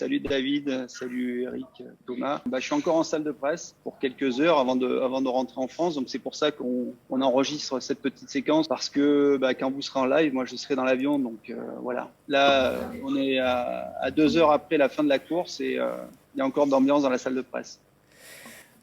Salut David, salut Eric, Thomas. Je suis encore en salle de presse pour quelques heures avant de rentrer en France. Donc c'est pour ça qu'on enregistre cette petite séquence parce que quand vous serez en live, moi je serai dans l'avion. Donc voilà. Là, on est à 2 heures après la fin de la course et il y a encore de l'ambiance dans la salle de presse.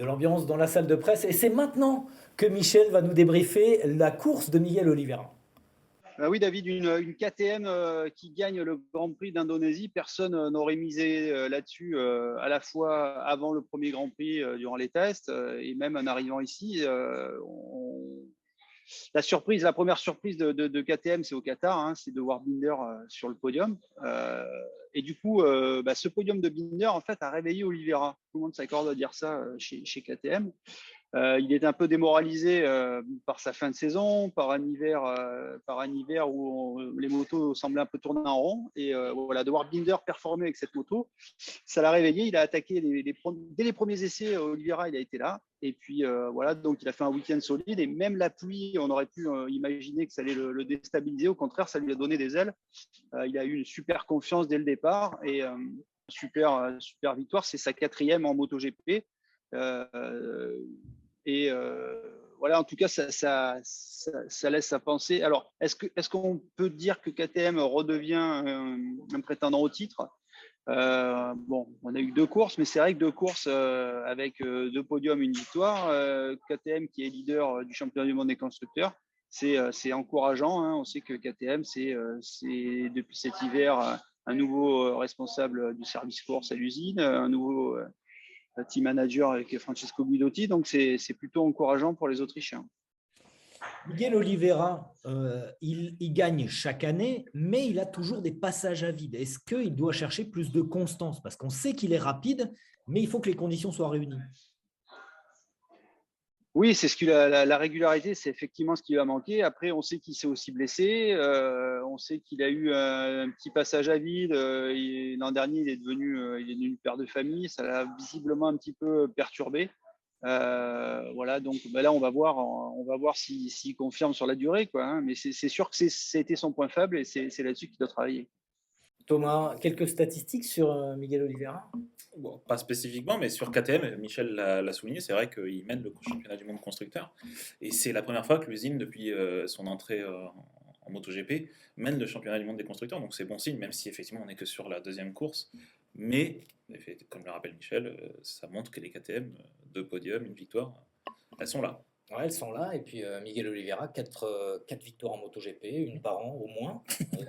De l'ambiance dans la salle de presse. Et c'est maintenant que Michel va nous débriefer la course de Miguel Oliveira. Oui, David, une KTM qui gagne le Grand Prix d'Indonésie, personne n'aurait misé là-dessus à la fois avant le premier Grand Prix durant les tests et même en arrivant ici. La première surprise de KTM, c'est au Qatar, hein, c'est de voir Binder sur le podium. Et du coup, ce podium de Binder, en fait, a réveillé Oliveira. Tout le monde s'accorde à dire ça chez KTM. Il est un peu démoralisé par sa fin de saison, par un hiver où les motos semblaient un peu tourner en rond. Et voilà, de voir Binder performer avec cette moto, ça l'a réveillé. Il a attaqué dès les premiers essais. Oliveira, il a été là. Et puis voilà, donc il a fait un week-end solide. Et même la pluie, on aurait pu imaginer que ça allait le déstabiliser. Au contraire, ça lui a donné des ailes. Il a eu une super confiance dès le départ et super victoire. C'est sa 4e en MotoGP. Et voilà, en tout cas, ça laisse à penser. Alors, est-ce qu'on peut dire que KTM redevient un prétendant au titre? Bon, on a eu 2 courses, mais c'est vrai que 2 courses avec 2 podiums, une victoire. KTM qui est leader du championnat du monde des constructeurs, c'est encourageant. Hein. On sait que KTM, c'est depuis cet hiver un nouveau responsable du service course à l'usine, un nouveau team manager avec Francesco Guidotti, donc c'est plutôt encourageant pour les Autrichiens. Miguel Oliveira, il gagne chaque année, mais il a toujours des passages à vide. Est-ce qu'il doit chercher plus de constance? Parce qu'on sait qu'il est rapide, mais il faut que les conditions soient réunies. Oui, c'est ce que la régularité, c'est effectivement ce qui va manquer. Après, on sait qu'il s'est aussi blessé. On sait qu'il a eu un petit passage à vide. L'an dernier, il est devenu père de famille. Ça l'a visiblement un petit peu perturbé. Voilà, donc là, on va voir s'il confirme sur la durée, quoi. Hein. Mais c'est sûr que c'était son point faible et c'est là-dessus qu'il doit travailler. Thomas, quelques statistiques sur Miguel Oliveira? Bon, pas spécifiquement, mais sur KTM, Michel l'a souligné, c'est vrai qu'il mène le championnat du monde constructeur. Et c'est la première fois que l'usine, depuis son entrée en MotoGP, mène le championnat du monde des constructeurs. Donc c'est bon signe, même si effectivement on n'est que sur la 2e course. Mais, comme le rappelle Michel, ça montre que les KTM, 2 podiums, une victoire, elles sont là. Ouais, elles sont là. Et puis Miguel Oliveira, 4 victoires en MotoGP, une par an au moins,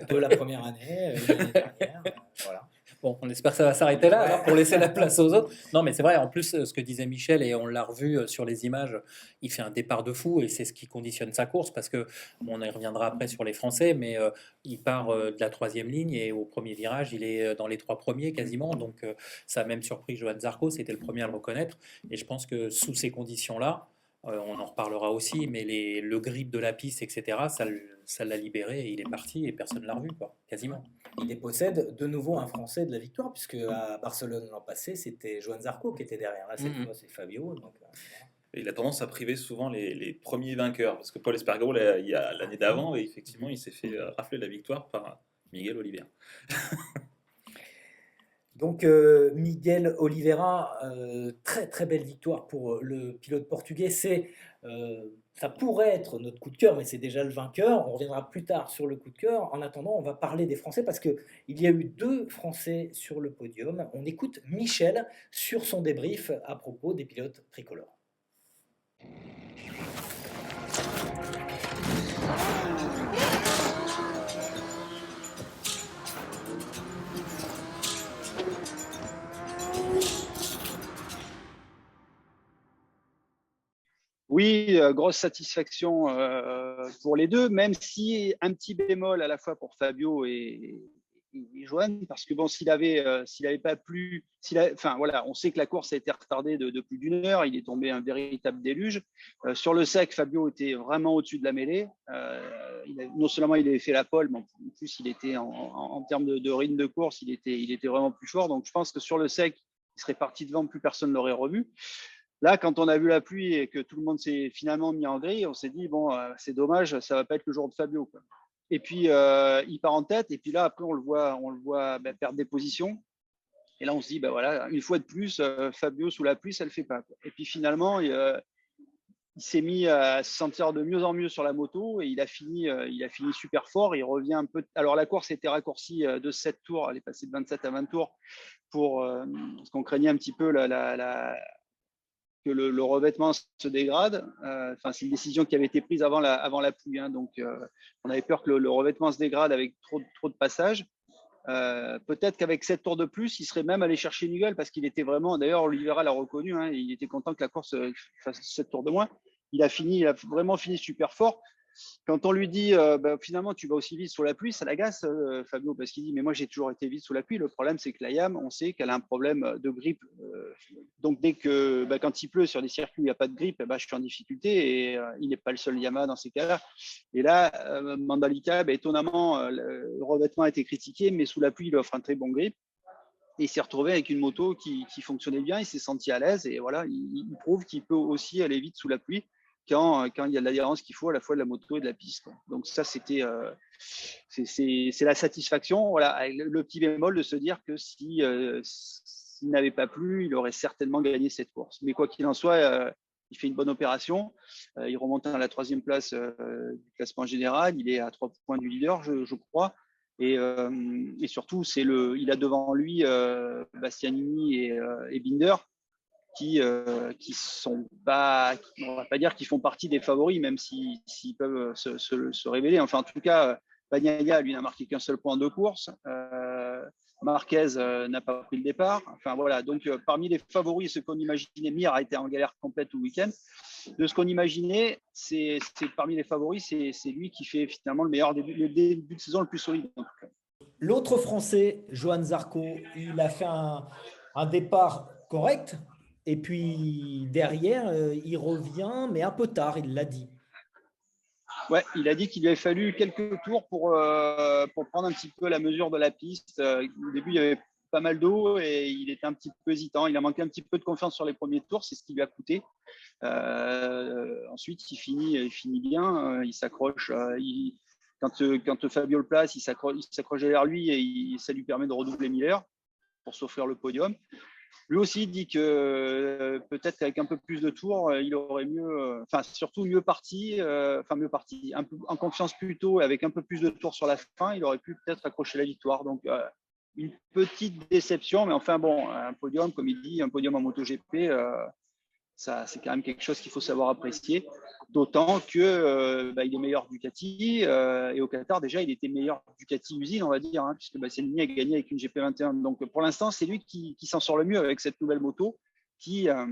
de la première année, l'année dernière. Voilà. Bon, on espère que ça va s'arrêter là, pour laisser la place aux autres. Non, mais c'est vrai, en plus, ce que disait Michel, et on l'a revu sur les images, il fait un départ de fou, et c'est ce qui conditionne sa course, parce que, bon, on y reviendra après sur les Français, mais il part de la 3e ligne, et au premier virage, il est dans les 3 premiers quasiment, donc ça a même surpris Johan Zarco, c'était le premier à le reconnaître, et je pense que sous ces conditions-là, on en reparlera aussi, mais le grip de la piste, etc., ça l'a libéré et il est parti et personne ne l'a revu, quoi, quasiment. Il dépossède de nouveau un Français de la victoire, puisque à Barcelone l'an passé, c'était Johan Zarco qui était derrière. Là, cette fois, c'est Fabio. Donc, Et il a tendance à priver souvent les premiers vainqueurs, parce que Paul Espargaro, il y a l'année d'avant, et effectivement, il s'est fait rafler la victoire par Miguel Oliveira. Donc Miguel Oliveira, très très belle victoire pour le pilote portugais. Ça pourrait être notre coup de cœur, mais c'est déjà le vainqueur. On reviendra plus tard sur le coup de cœur. En attendant, on va parler des Français parce qu'il y a eu 2 Français sur le podium. On écoute Michel sur son débrief à propos des pilotes tricolores. Oui, grosse satisfaction pour les 2, même si un petit bémol à la fois pour Fabio et Johan, parce que bon, s'il avait pas plu, enfin voilà, on sait que la course a été retardée de plus d'1 heure, il est tombé un véritable déluge. Sur le sec, Fabio était vraiment au-dessus de la mêlée. Non seulement il avait fait la pole, mais en plus il était en termes de rythme de course, il était vraiment plus fort. Donc je pense que sur le sec, il serait parti devant, plus personne ne l'aurait revu. Là, quand on a vu la pluie et que tout le monde s'est finalement mis en grille, on s'est dit, bon, c'est dommage, ça va pas être le jour de Fabio, quoi. Et puis, il part en tête. Et puis là, après, on le voit perdre des positions. Et là, on se dit, bah voilà, une fois de plus, Fabio sous la pluie, ça le fait pas, quoi. Et puis finalement, il s'est mis à se sentir de mieux en mieux sur la moto et il a fini super fort. Il revient un peu. Alors la course était raccourcie de 7 tours, elle est passée de 27 à 20 tours parce qu'on craignait un petit peu que le revêtement se dégrade. Enfin, c'est une décision qui avait été prise avant la pluie, hein, donc on avait peur que le revêtement se dégrade avec trop de passages. Peut-être qu'avec 7 tours de plus, il serait même allé chercher Nigel parce qu'il était vraiment, d'ailleurs, Oliveira l'a reconnu, hein, il était content que la course fasse 7 tours de moins. Il a vraiment fini super fort. Quand on lui dit bah, finalement tu vas aussi vite sous la pluie, ça l'agace, Fabio, parce qu'il dit mais moi j'ai toujours été vite sous la pluie. Le problème c'est que la Yam, on sait qu'elle a un problème de grippe. Donc dès que quand il pleut sur des circuits où il n'y a pas de grippe, je suis en difficulté et il n'est pas le seul Yamaha dans ces cas-là. Et là, Mandalika, étonnamment, le revêtement a été critiqué, mais sous la pluie, il offre un très bon grip. Et il s'est retrouvé avec une moto qui fonctionnait bien, il s'est senti à l'aise et voilà, il prouve qu'il peut aussi aller vite sous la pluie quand il y a de l'adhérence qu'il faut à la fois de la moto et de la piste, quoi. Donc ça, c'est la satisfaction, voilà, avec le petit bémol de se dire que s'il n'avait pas plu, il aurait certainement gagné cette course. Mais quoi qu'il en soit, il fait une bonne opération. Il remonte à la 3e place du classement général. Il est à 3 points du leader, je crois. Et surtout, il a devant lui Bastianini et Binder qui sont pas, on va pas dire qu'ils font partie des favoris, même s'ils peuvent se révéler. Enfin, en tout cas, Bagnaia, lui, n'a marqué qu'un seul point de course. Marquez n'a pas pris le départ. Enfin, voilà. Donc, parmi les favoris, ce qu'on imaginait, Mir a été en galère complète tout le week-end. De ce qu'on imaginait, c'est parmi les favoris, c'est lui qui fait finalement le début de saison le plus solide. L'autre Français, Johan Zarco, il a fait un départ correct. Et puis derrière, il revient, mais un peu tard, il l'a dit. Ouais, il a dit qu'il lui avait fallu quelques tours pour prendre un petit peu la mesure de la piste. Au début, il y avait pas mal d'eau et il était un petit peu hésitant. Il a manqué un petit peu de confiance sur les premiers tours, c'est ce qui lui a coûté. Ensuite, il finit bien, il s'accroche. Quand Fabio le place, il s'accroche derrière lui et ça lui permet de redoubler Miller pour s'offrir le podium. Lui aussi dit que peut-être qu'avec un peu plus de tours, il aurait surtout mieux parti, un peu en confiance plus tôt, avec un peu plus de tours sur la fin, il aurait pu peut-être accrocher la victoire. Donc une petite déception, mais enfin bon, un podium, comme il dit, un podium en MotoGP, ça c'est quand même quelque chose qu'il faut savoir apprécier. D'autant que il est meilleur Ducati et au Qatar déjà il était meilleur Ducati usine, on va dire, hein, puisque Bastianini a gagné avec une GP21. Donc pour l'instant c'est lui qui s'en sort le mieux avec cette nouvelle moto qui a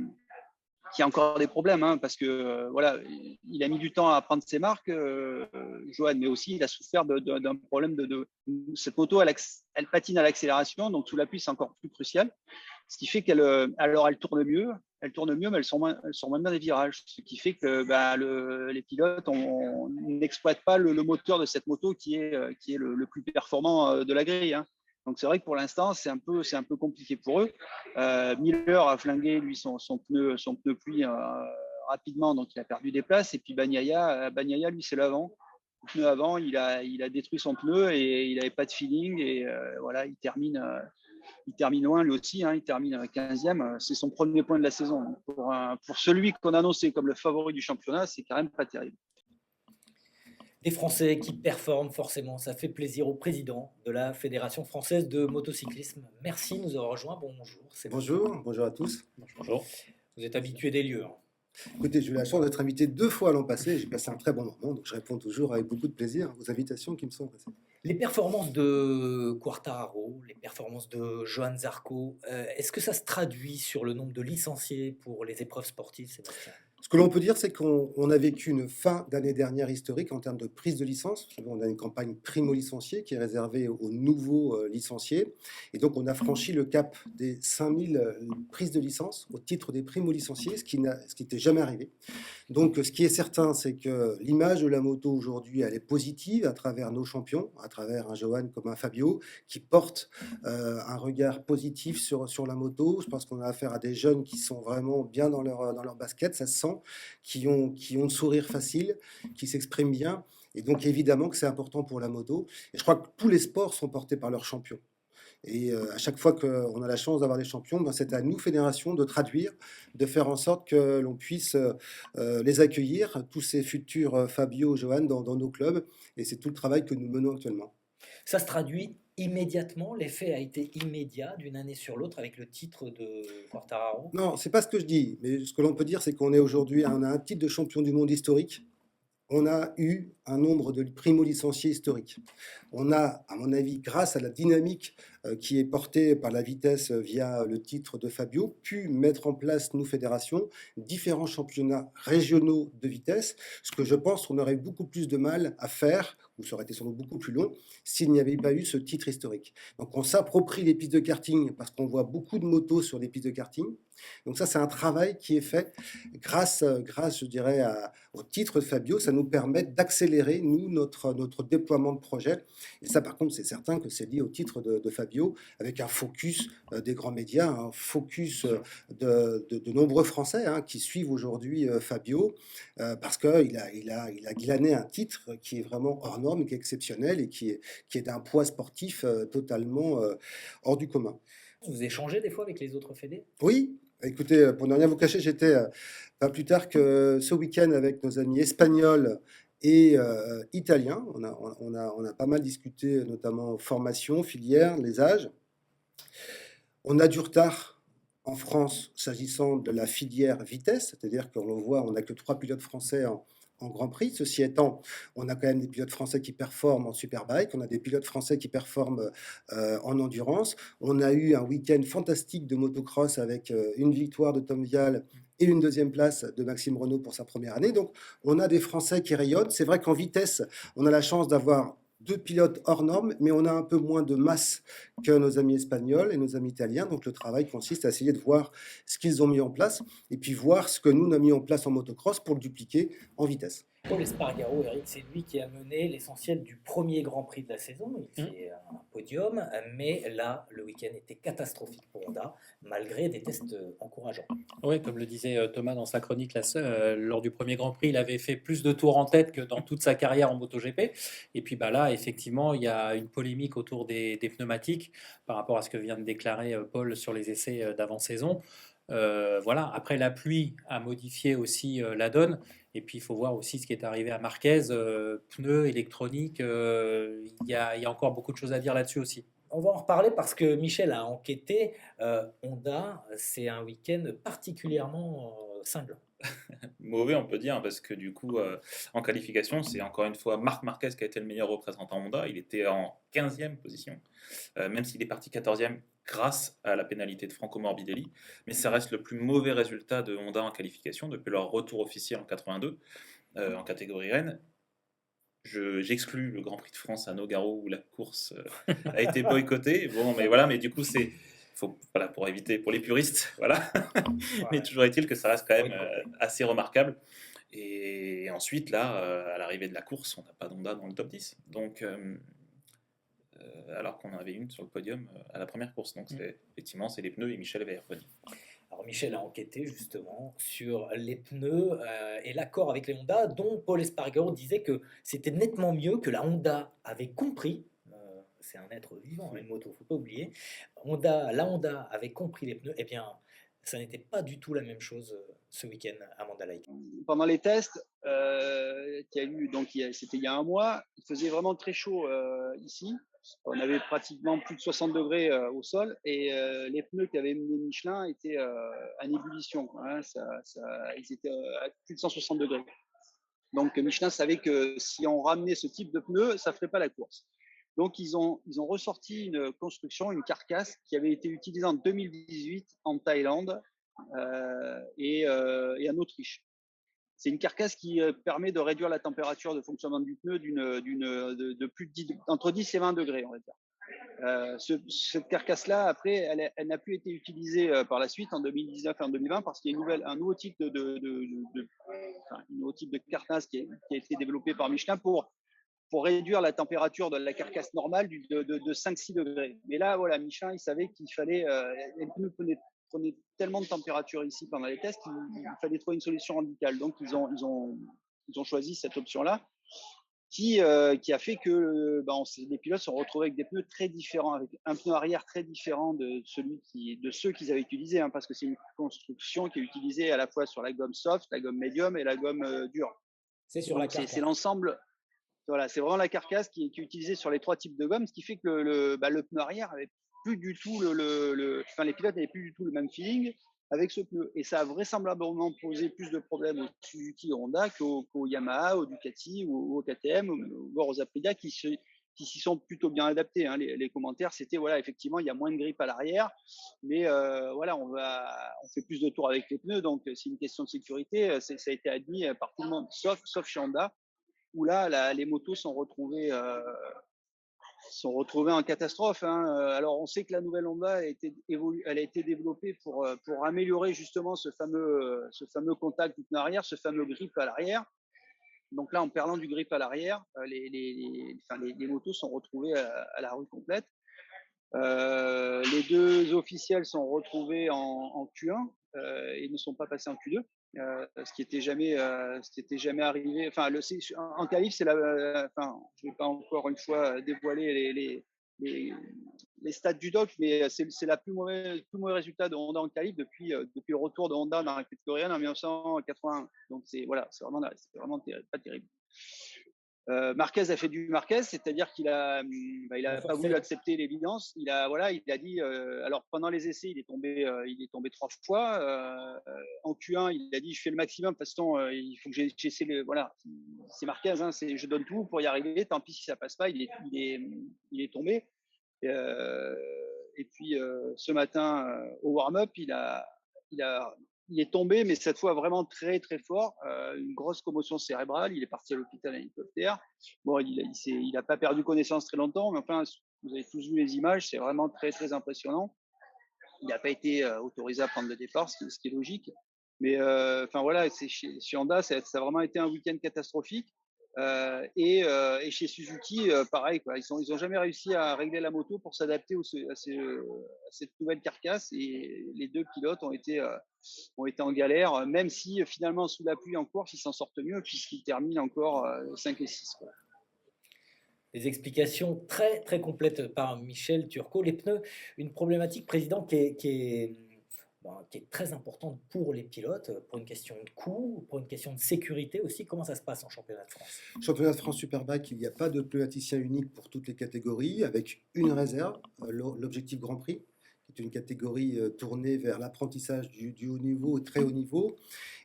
encore des problèmes, hein, parce que voilà, il a mis du temps à prendre ses marques, Johan, mais aussi il a souffert d'un problème cette moto, elle patine à l'accélération, donc sous la pluie c'est encore plus crucial. Ce qui fait qu'elle tourne mieux, mais elles sont moins bien des virages. Ce qui fait que les pilotes n'exploitent pas le moteur de cette moto qui est le plus performant de la grille, hein. Donc c'est vrai que pour l'instant c'est un peu compliqué pour eux. Miller a flingué lui son pneu pluie rapidement, donc il a perdu des places. Et puis Bagnaia lui c'est l'avant. Le pneu avant, il a détruit son pneu et il n'avait pas de feeling et voilà, il termine loin lui aussi, hein, il termine 15e. C'est son premier point de la saison. Donc pour celui qu'on annonçait comme le favori du championnat, c'est quand même pas terrible. Des Français qui performent forcément, ça fait plaisir au président de la Fédération française de motocyclisme. Merci de nous avoir rejoints. Bonjour. Bonjour à tous. Bonjour. Vous êtes habitué des lieux, hein. Écoutez, j'ai eu la chance d'être invité 2 fois l'an passé. J'ai passé un très bon moment, donc je réponds toujours avec beaucoup de plaisir aux invitations qui me sont passées. Les performances de Quartararo, les performances de Johan Zarco, est-ce que ça se traduit sur le nombre de licenciés pour les épreuves sportives, Sébastien ? Ce que l'on peut dire, c'est qu'on a vécu une fin d'année dernière historique en termes de prise de licence. On a une campagne primo-licenciée qui est réservée aux nouveaux licenciés. Et donc, on a franchi le cap des 5000 prises de licence au titre des primo-licenciés, ce qui n'était jamais arrivé. Donc, ce qui est certain, c'est que l'image de la moto aujourd'hui, elle est positive à travers nos champions, à travers un Johan comme un Fabio, qui portent un regard positif sur la moto. Je pense qu'on a affaire à des jeunes qui sont vraiment bien dans leur basket, ça se sent, qui ont le sourire facile, qui s'expriment bien. Et donc, évidemment que c'est important pour la moto. Et je crois que tous les sports sont portés par leurs champions. Et à chaque fois qu'on a la chance d'avoir des champions, ben, c'est à nous, fédération, de traduire, de faire en sorte que l'on puisse les accueillir, tous ces futurs Fabio, Johan, dans nos clubs. Et c'est tout le travail que nous menons actuellement. Ça se traduit immédiatement, l'effet a été immédiat d'une année sur l'autre avec le titre de Quartararo. Non, c'est pas ce que je dis, mais ce que l'on peut dire, c'est qu'on est aujourd'hui, on a un titre de champion du monde historique. On a eu un nombre de primo-licenciés historiques. On a, à mon avis, grâce à la dynamique qui est portée par la vitesse via le titre de Fabio, pu mettre en place, nous, fédérations, différents championnats régionaux de vitesse, ce que je pense qu'on aurait beaucoup plus de mal à faire, ou ça aurait été sans doute beaucoup plus long, s'il n'y avait pas eu ce titre historique. Donc on s'approprie les pistes de karting parce qu'on voit beaucoup de motos sur les pistes de karting. Donc ça, c'est un travail qui est fait grâce je dirais, au titre de Fabio. Ça nous permet d'accélérer, nous, notre déploiement de projet. Et ça, par contre, c'est certain que c'est lié au titre de Fabio, avec un focus des grands médias, un focus de nombreux Français qui suivent aujourd'hui Fabio, parce qu'il a glané un titre qui est vraiment hors norme, qui est exceptionnel et qui est d'un poids sportif totalement hors du commun. Vous échangez des fois avec les autres fédés? Oui, écoutez, pour ne rien vous cacher, j'étais pas plus tard que ce week-end avec nos amis espagnols et italiens. On a pas mal discuté, notamment formation, filière, les âges. On a du retard en France s'agissant de la filière vitesse, c'est-à-dire qu'on le voit, on n'a que 3 pilotes français en Grand Prix. Ceci étant, on a quand même des pilotes français qui performent en Superbike, on a des pilotes français qui performent en endurance. On a eu un week-end fantastique de motocross avec une victoire de Tom Vial et une deuxième place de Maxime Renaud pour sa première année. Donc, on a des Français qui rayonnent. C'est vrai qu'en vitesse, on a la chance d'avoir 2 pilotes hors normes, mais on a un peu moins de masse que nos amis espagnols et nos amis italiens. Donc, le travail consiste à essayer de voir ce qu'ils ont mis en place et puis voir ce que nous, on a mis en place en motocross pour le dupliquer en vitesse. Paul Espargaro, Eric, c'est lui qui a mené l'essentiel du premier Grand Prix de la saison. Il fait un podium, mais là, le week-end était catastrophique pour Honda, malgré des tests encourageants. Oui, comme le disait Thomas dans sa chronique, lors du premier Grand Prix, il avait fait plus de tours en tête que dans toute sa carrière en MotoGP. Et puis bah là, effectivement, il y a une polémique autour des pneumatiques par rapport à ce que vient de déclarer Paul sur les essais d'avant-saison. Voilà. Après, la pluie a modifié aussi la donne. Et puis, il faut voir aussi ce qui est arrivé à Marquez, pneus, électronique. Il y a encore beaucoup de choses à dire là-dessus aussi. On va en reparler parce que Michel a enquêté. Honda, c'est un week-end particulièrement cinglant. Mauvais, on peut dire, parce que du coup, en qualification, c'est encore une fois Marc Marquez qui a été le meilleur représentant Honda. Il était en 15e position, même s'il est parti 14e grâce à la pénalité de Franco Morbidelli. Mais ça reste le plus mauvais résultat de Honda en qualification depuis leur retour officiel en 82 en catégorie Rennes. J'exclus le Grand Prix de France à Nogaro où la course a été boycottée. Bon, mais voilà, mais du coup, voilà, pour éviter, pour les puristes, voilà. Mais toujours est-il que ça reste quand même assez remarquable. Et ensuite, là, à l'arrivée de la course, on n'a pas d'Honda dans le top 10. Donc, alors qu'on en avait une sur le podium à la première course. Donc, effectivement, c'est les pneus et Michel va y revenir. Alors Michel a enquêté justement sur les pneus et l'accord avec les Honda, dont Paul Espargaro disait que c'était nettement mieux, que la Honda avait compris. C'est un être vivant, une moto, faut pas oublier. La Honda avait compris les pneus. Eh bien, ça n'était pas du tout la même chose ce week-end à Mandalay. Pendant les tests, c'était il y a un mois, il faisait vraiment très chaud ici. On avait pratiquement plus de 60 degrés au sol et les pneus qu'avait mené Michelin étaient en ébullition. Ils étaient à plus de 160 degrés. Donc Michelin savait que si on ramenait ce type de pneus, ça ne ferait pas la course. Donc ils ont ressorti une construction, une carcasse qui avait été utilisée en 2018 en Thaïlande et en Autriche. C'est une carcasse qui permet de réduire la température de fonctionnement du pneu de plus entre 10 et 20 degrés, on va dire. Cette carcasse-là, après, elle n'a plus été utilisée par la suite en 2019 et en 2020 parce qu'il y a un nouveau type de carcasse qui a été développé par Michelin pour réduire la température de la carcasse normale de 5-6 degrés. Mais là, voilà, Michelin, il savait qu'il fallait, les pneus prenait tellement de température ici pendant les tests qu'il fallait trouver une solution radicale. Donc, ils ont choisi cette option-là qui a fait que les pilotes se sont retrouvés avec des pneus très différents, avec un pneu arrière très différent de ceux qu'ils avaient utilisés, hein, parce que c'est une construction qui est utilisée à la fois sur la gomme soft, la gomme médium et la gomme dure. C'est sur la Donc c'est carcasse. l'ensemble. Voilà, c'est vraiment la carcasse qui est utilisée sur les 3 types de gomme, ce qui fait que le pneu arrière avait plus du tout les pilotes n'avaient plus du tout le même feeling avec ce pneu. Et ça a vraisemblablement posé plus de problèmes au Suzuki Honda qu'au Yamaha, au Ducati ou au KTM, voire aux Aprilia qui s'y sont plutôt bien adaptés, hein. Les commentaires, c'était voilà, effectivement, il y a moins de grippe à l'arrière, mais voilà, on fait plus de tours avec les pneus, donc c'est une question de sécurité. Ça a été admis par tout le monde, sauf chez Honda, où là, les motos sont retrouvées en catastrophe, hein. Alors, on sait que la nouvelle Honda elle a été développée pour améliorer justement ce fameux contact du pneu arrière, ce fameux grip à l'arrière. Donc là, en perdant du grip à l'arrière, les motos sont retrouvées à la rue complète. Les 2 officiels sont retrouvés en Q1 et ne sont pas passés en Q2. Ce qui était jamais arrivé. Enfin, en qualif, je vais pas encore une fois dévoiler les stats du doc, mais c'est le plus mauvais résultat de Honda en qualif depuis le retour de Honda dans la catégorie 1 en 1981. Donc c'est vraiment pas terrible. Marquez a fait du Marquez, c'est-à-dire qu'il a pas voulu accepter l'évidence. Il a dit. Alors pendant les essais, il est tombé 3 fois. En Q1, il a dit je fais le maximum. De toute façon, il faut que j'essaie voilà. C'est Marquez, hein, je donne tout pour y arriver. Tant pis si ça passe pas. Il est tombé. Et puis ce matin au warm-up, il est tombé, mais cette fois vraiment très très fort, une grosse commotion cérébrale. Il est parti à l'hôpital en hélicoptère. Bon, il a pas perdu connaissance très longtemps, mais enfin, vous avez tous vu les images, c'est vraiment très très impressionnant. Il n'a pas été autorisé à prendre le départ, ce qui est logique. Mais enfin voilà, chez Honda, ça a vraiment été un week-end catastrophique. Et chez Suzuki, pareil, quoi. Ils ont jamais réussi à régler la moto pour s'adapter à cette nouvelle carcasse. Et les 2 pilotes ont été en galère, même si finalement sous la pluie en course, ils s'en sortent mieux puisqu'ils terminent encore 5 et 6. Quoi. Des explications très, très complètes par Michel Turcot. Les pneus, une problématique, président, qui est très importante pour les pilotes, pour une question de coût, pour une question de sécurité aussi. Comment ça se passe en championnat de France? Championnat de France Superbike, il n'y a pas de pneumaticien unique pour toutes les catégories, avec une réserve, l'Objectif Grand Prix, qui est une catégorie tournée vers l'apprentissage du haut niveau et très haut niveau.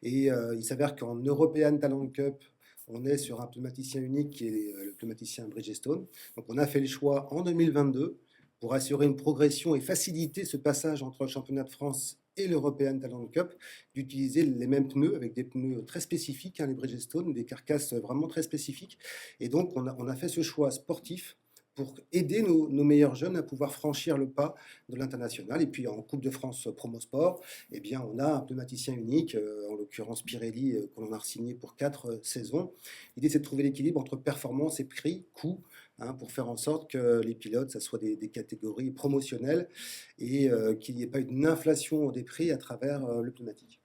Et il s'avère qu'en European Talent Cup, on est sur un pneumaticien unique qui est le pneumaticien Bridgestone. Donc on a fait le choix en 2022 pour assurer une progression et faciliter ce passage entre le championnat de France et l'European Talent Cup, d'utiliser les mêmes pneus avec des pneus très spécifiques, hein, les Bridgestone, des carcasses vraiment très spécifiques. Et donc on a fait ce choix sportif pour aider nos meilleurs jeunes à pouvoir franchir le pas de l'international. Et puis en Coupe de France Promo Sport, eh bien, on a un pneumaticien unique, en l'occurrence Pirelli, qu'on a signé pour 4 saisons. L'idée, c'est de trouver l'équilibre entre performance et prix, coût, hein, pour faire en sorte que les pilotes, ça soit des catégories promotionnelles et qu'il n'y ait pas une inflation des prix à travers le pneumatique.